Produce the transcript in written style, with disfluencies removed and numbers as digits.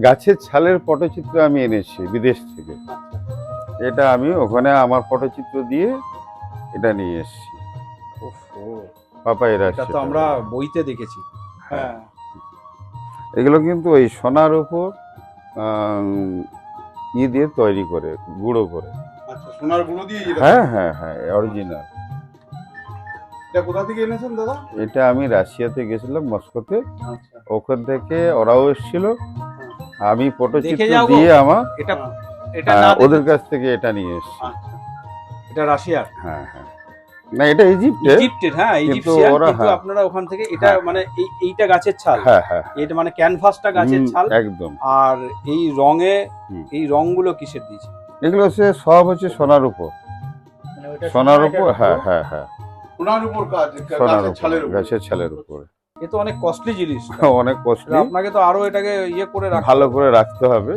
গাছের ছালের পটচিত্র আমি এনেছি বিদেশ থেকে। এটা আমি ওখানে আমার পটচিত্র দিয়ে এটা নিয়ে এসেছি। ওফো, পাপাইরা এটা তো আমরা বইতে দেখেছি। হ্যাঁ, এগুলো কিন্তু ওই সোনার উপর দিয়ে তৈরি করে, গুঁড়ো করে। আচ্ছা, সোনার গুঁড়ো দিয়ে হ্যাঁ হ্যাঁ হ্যাঁ, অরিজিনাল। এটা কোথা থেকে এনেছেন দাদা? এটা আমি রাশিয়াতে গেছিলাম, মস্কোতে। আচ্ছা, ওখান থেকে ওরাও এসেছিল, আমি দেখে পটচিত্র যাও গো। দিয়ে আমার এটা এটা না ওদের কাছ থেকে এটা নিয়ে এসেছি। আচ্ছা, এটা রাশিয়ার? হ্যাঁ হ্যাঁ, না এটা ইজিপ্টে। ইজিপ্টের, হ্যাঁ কিন্তু ইজিপশিয়ান, ওরা কিন্তু হ্যাঁ আপনারা ওখান থেকে এটা হ্যাঁ, মানে এইটা গাছের ছাল, হ্যাঁ হ্যাঁ, এটা মানে ক্যানভাসটা গাছের ছাল। একদম। আর এই রঙে হুম। এই রংগুলো কিসের দিয়েছে? এগুলো সব হচ্ছে সোনার উপর, সোনার উপর। হ্যাঁ হ্যাঁ হ্যাঁ, সোনার উপর কাজ, সোনার গাছের উপর, ছালের উপর। গাছের ছালের উপর। এ তো অনেক কস্টলি জিনিস। অনেক কষ্টে, আপনাকে তো আরো এটাকে ইয়ে করে রাখতে ভালো হবে। করে রাখতে হবে।